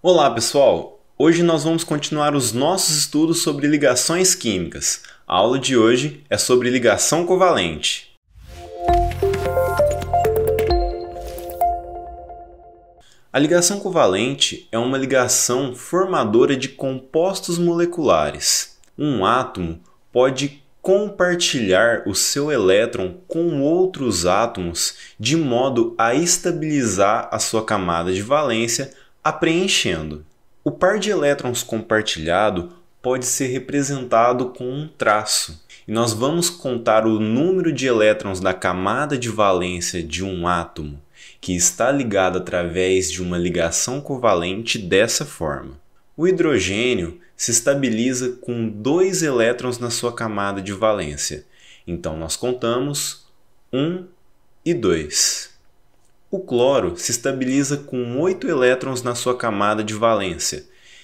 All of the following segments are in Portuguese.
Olá pessoal, hoje nós vamos continuar os nossos estudos sobre ligações químicas. A aula de hoje é sobre ligação covalente. A ligação covalente é uma ligação formadora de compostos moleculares. Um átomo pode compartilhar o seu elétron com outros átomos de modo a estabilizar a sua camada de valência, a preenchendo. O par de elétrons compartilhado pode ser representado com um traço, e nós vamos contar o número de elétrons da camada de valência de um átomo que está ligado através de uma ligação covalente dessa forma. O hidrogênio se estabiliza com 2 elétrons na sua camada de valência, então nós contamos 1 e 2. O cloro se estabiliza com 8 elétrons na sua camada de valência.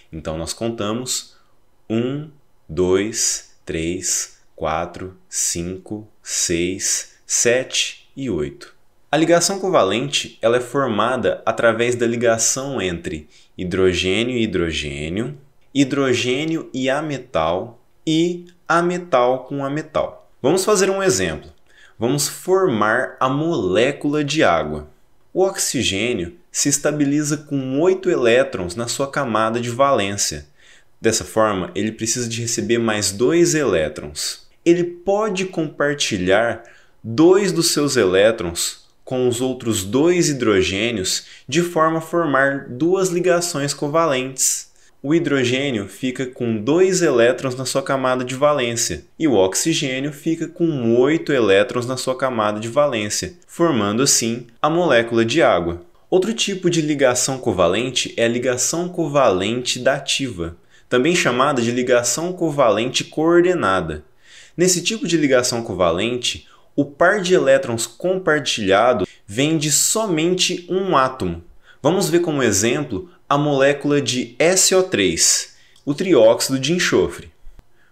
Então, nós contamos 1, 2, 3, 4, 5, 6, 7 e 8. A ligação covalente ela é formada através da ligação entre hidrogênio e hidrogênio, hidrogênio e ametal e ametal com ametal. Vamos fazer um exemplo. Vamos formar a molécula de água. O oxigênio se estabiliza com 8 elétrons na sua camada de valência. Dessa forma, ele precisa de receber mais 2 elétrons. Ele pode compartilhar 2 dos seus elétrons com os outros 2 hidrogênios de forma a formar 2 ligações covalentes. O hidrogênio fica com 2 elétrons na sua camada de valência e o oxigênio fica com 8 elétrons na sua camada de valência, formando assim a molécula de água. Outro tipo de ligação covalente é a ligação covalente dativa, também chamada de ligação covalente coordenada. Nesse tipo de ligação covalente, o par de elétrons compartilhado vem de somente um átomo. Vamos ver como exemplo a molécula de SO3, o trióxido de enxofre.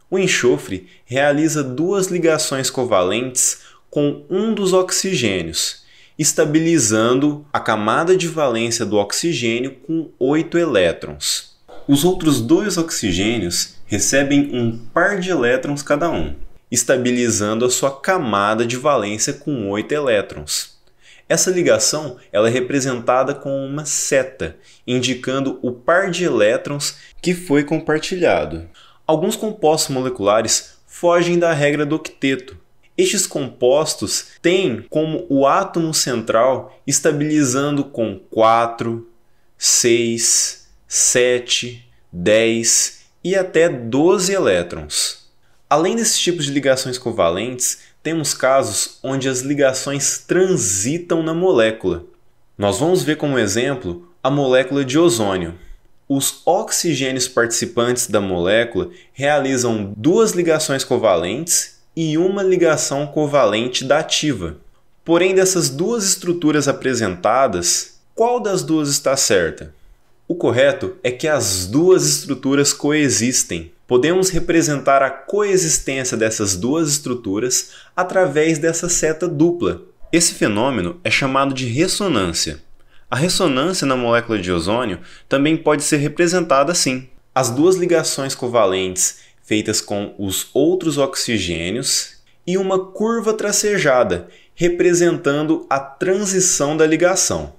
O enxofre realiza 2 ligações covalentes com um dos oxigênios, estabilizando a camada de valência do oxigênio com 8 elétrons. Os outros 2 oxigênios recebem um par de elétrons cada um, estabilizando a sua camada de valência com 8 elétrons. Essa ligação ela é representada com uma seta, indicando o par de elétrons que foi compartilhado. Alguns compostos moleculares fogem da regra do octeto. Estes compostos têm como o átomo central estabilizando com 4, 6, 7, 10 e até 12 elétrons. Além desses tipos de ligações covalentes, temos casos onde as ligações transitam na molécula. Nós vamos ver como exemplo a molécula de ozônio. Os oxigênios participantes da molécula realizam 2 ligações covalentes e uma ligação covalente dativa. Porém, dessas 2 estruturas apresentadas, qual das 2 está certa? O correto é que as 2 estruturas coexistem. Podemos representar a coexistência dessas 2 estruturas através dessa seta dupla. Esse fenômeno é chamado de ressonância. A ressonância na molécula de ozônio também pode ser representada assim. As 2 ligações covalentes feitas com os outros oxigênios e uma curva tracejada, representando a transição da ligação.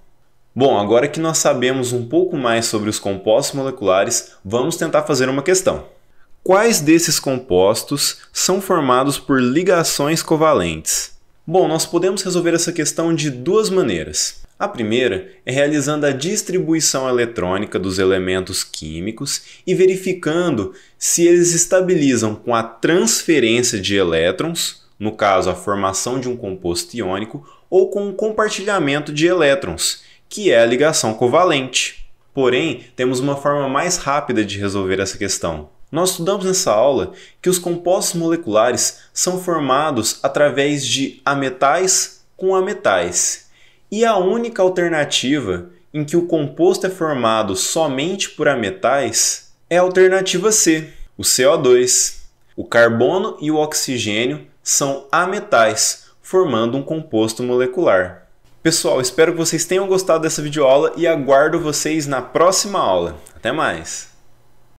Bom, agora que nós sabemos um pouco mais sobre os compostos moleculares, vamos tentar fazer uma questão. Quais desses compostos são formados por ligações covalentes? Bom, nós podemos resolver essa questão de 2 maneiras. A primeira é realizando a distribuição eletrônica dos elementos químicos e verificando se eles estabilizam com a transferência de elétrons, no caso a formação de um composto iônico, ou com o compartilhamento de elétrons, que é a ligação covalente. Porém, temos uma forma mais rápida de resolver essa questão. Nós estudamos nessa aula que os compostos moleculares são formados através de ametais com ametais. E a única alternativa em que o composto é formado somente por ametais é a alternativa C, o CO2. O carbono e o oxigênio são ametais, formando um composto molecular. Pessoal, espero que vocês tenham gostado dessa videoaula e aguardo vocês na próxima aula. Até Até mais!